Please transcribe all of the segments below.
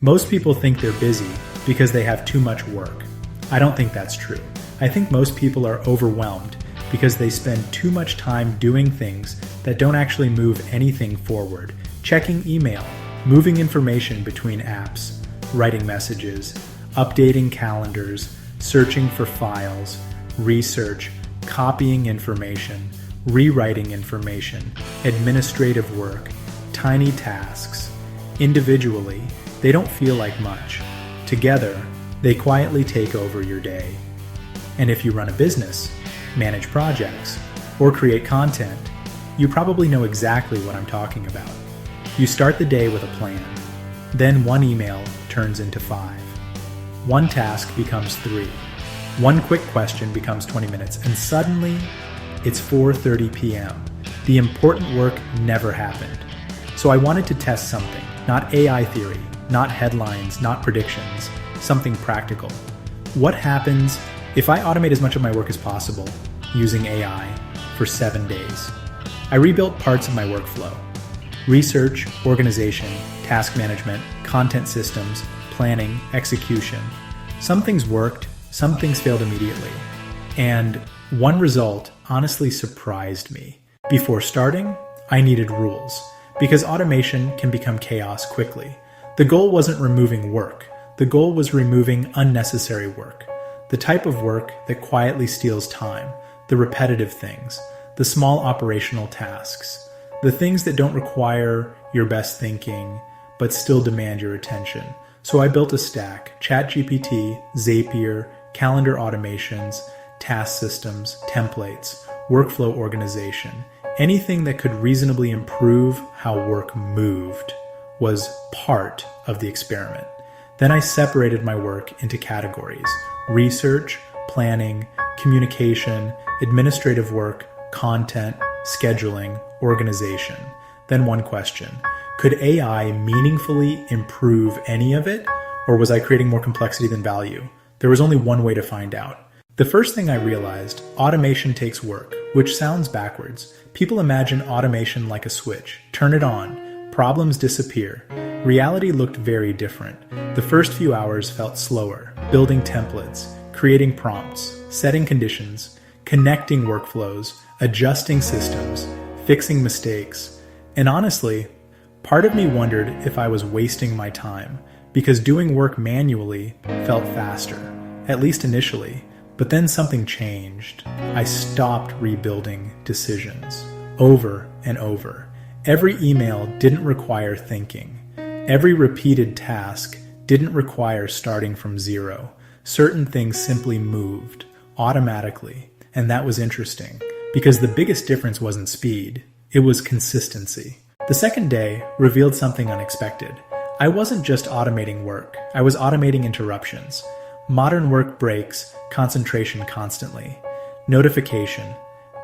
Most people think they're busy because they have too much work. I don't think that's true. I think most people are overwhelmed because they spend too much time doing things that don't actually move anything forward. Checking email, moving information between apps, writing messages, updating calendars, searching for files, research, copying information, rewriting information, administrative work, tiny tasks. Individually, they don't feel like much. Together, they quietly take over your day. And if you run a business, manage projects, or create content, you probably know exactly what I'm talking about. You start the day with a plan. Then one email turns into 5. One task becomes 3. One quick question becomes 20 minutes, and suddenly, it's 4:30 p.m. The important work never happened. So I wanted to test something, not AI theory, not headlines, not predictions, something practical. What happens if I automate as much of my work as possible using AI for 7 days? I rebuilt parts of my workflow: research, organization, task management, content systems, planning, execution. Some things worked, some things failed immediately. And one result honestly surprised me. Before starting, I needed rules, because automation can become chaos quickly. The goal wasn't removing work. The goal was removing unnecessary work. The type of work that quietly steals time, the repetitive things, the small operational tasks, the things that don't require your best thinking, but still demand your attention. So I built a stack: ChatGPT, Zapier, calendar automations, task systems, templates, workflow organization. Anything that could reasonably improve how work moved was part of the experiment. Then I separated my work into categories: research, planning, communication, administrative work, content, scheduling, organization. Then one question: could AI meaningfully improve any of it, or was I creating more complexity than value? There was only one way to find out. The first thing I realized: automation takes work, which sounds backwards. People imagine automation like a switch. Turn it on, problems disappear. Reality looked very different. The first few hours felt slower: building templates, creating prompts, setting conditions, connecting workflows, adjusting systems, fixing mistakes. And honestly, part of me wondered if I was wasting my time, because doing work manually felt faster, at least initially. But then something changed. I stopped rebuilding decisions over and over. Every email didn't require thinking. Every repeated task didn't require starting from zero. Certain things simply moved automatically. And that was interesting, because the biggest difference wasn't speed, it was consistency. The second day revealed something unexpected. I wasn't just automating work, I was automating interruptions. Modern work breaks concentration constantly. Notification,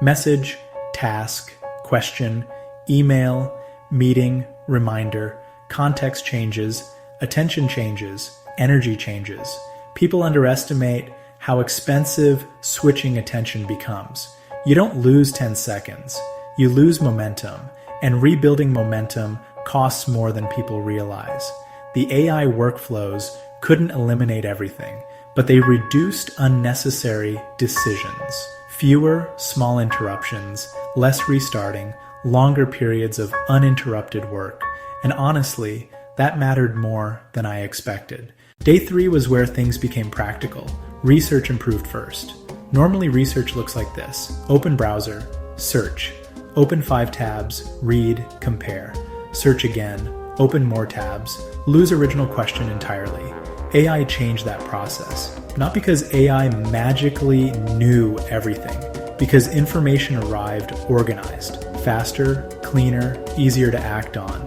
message, task, question, email, meeting, reminder, context changes, attention changes, energy changes. People underestimate how expensive switching attention becomes. You don't lose 10 seconds, you lose momentum, and rebuilding momentum costs more than people realize. The AI workflows couldn't eliminate everything, but they reduced unnecessary decisions. Fewer small interruptions, less restarting, longer periods of uninterrupted work. And honestly, that mattered more than I expected. Day 3 was where things became practical. Research improved first. Normally research looks like this: open browser, search, open 5 tabs, read, compare, search again, open more tabs, lose original question entirely. AI changed that process, not because AI magically knew everything, because information arrived organized, faster, cleaner, easier to act on.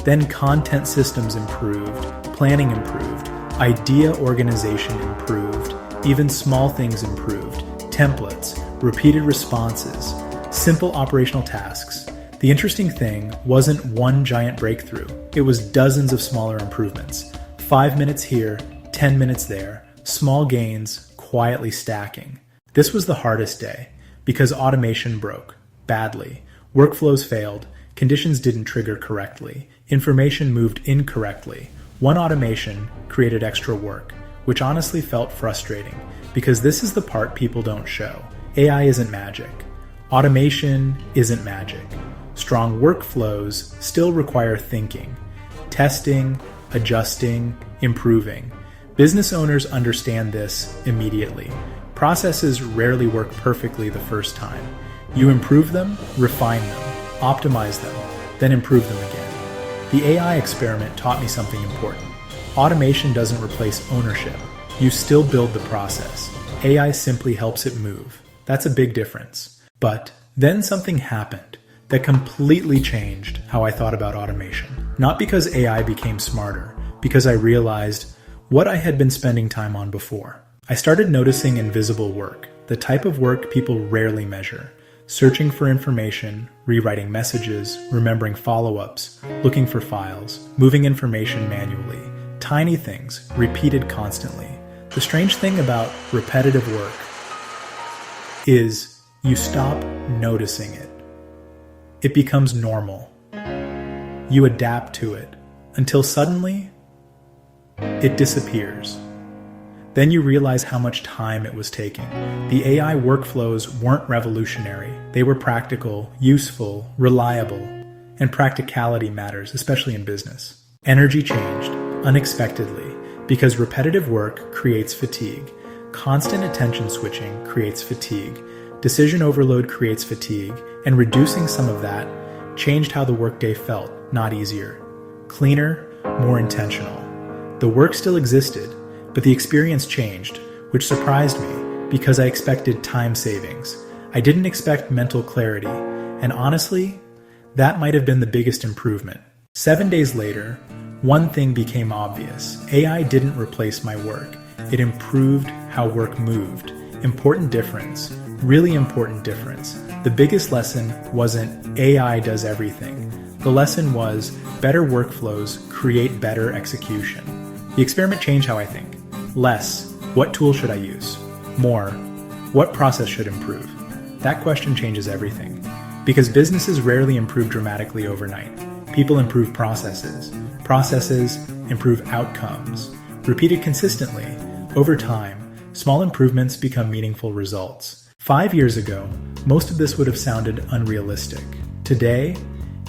Then content systems improved, planning improved, idea organization improved, even small things improved, templates, repeated responses, simple operational tasks. The interesting thing wasn't one giant breakthrough, it was dozens of smaller improvements. 5 minutes here, 10 minutes there, small gains quietly stacking. This was the hardest day, because automation broke badly, workflows failed, conditions didn't trigger correctly, information moved incorrectly, One automation created extra work, which honestly felt frustrating because this is the part people don't show. AI isn't magic. Automation isn't magic. Strong workflows still require thinking, testing, adjusting, improving. Business owners understand this immediately. Processes rarely work perfectly the first time. You improve them, refine them, optimize them, then improve them again. The AI experiment taught me something important. Automation doesn't replace ownership. You still build the process. AI simply helps it move. That's a big difference. But then something happened that completely changed how I thought about automation. Not because AI became smarter, because I realized what I had been spending time on before. I started noticing invisible work, the type of work people rarely measure. Searching for information, rewriting messages, remembering follow-ups, looking for files, moving information manually. Tiny things, repeated constantly. The strange thing about repetitive work is you stop noticing it. It becomes normal. You adapt to it until suddenly it disappears. Then you realize how much time it was taking. The AI workflows weren't revolutionary. They were practical, useful, reliable, and practicality matters, especially in business. Energy changed unexpectedly because repetitive work creates fatigue. Constant attention switching creates fatigue. Decision overload creates fatigue, and reducing some of that changed how the workday felt, not easier. Cleaner, more intentional. The work still existed, but the experience changed, which surprised me because I expected time savings. I didn't expect mental clarity, and honestly, that might have been the biggest improvement. 7 days later, one thing became obvious. AI didn't replace my work. It improved how work moved. Important difference. Really important difference. The biggest lesson wasn't AI does everything. The lesson was better workflows create better execution. The experiment changed how I think. Less, what tool should I use? More, what process should improve? That question changes everything. Because businesses rarely improve dramatically overnight. People improve processes. Processes improve outcomes. Repeated consistently, over time, small improvements become meaningful results. 5 years ago, most of this would have sounded unrealistic. Today,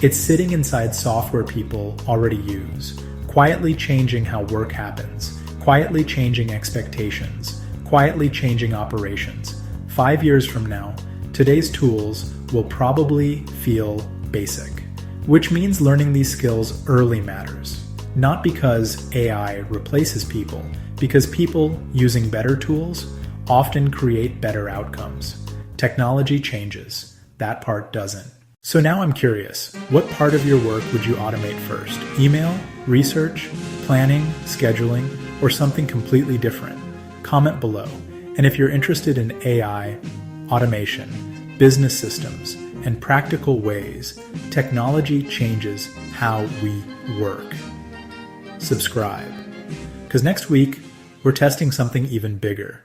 it's sitting inside software people already use, quietly changing how work happens, quietly changing expectations, quietly changing operations. 5 years from now, today's tools will probably feel basic, which means learning these skills early matters. Not because AI replaces people, because people using better tools often create better outcomes. Technology changes, that part doesn't. So now I'm curious, what part of your work would you automate first? Email, research, planning, scheduling, or something completely different? Comment below. And if you're interested in AI, automation, business systems, and practical ways technology changes how we work, subscribe. Because next week, we're testing something even bigger.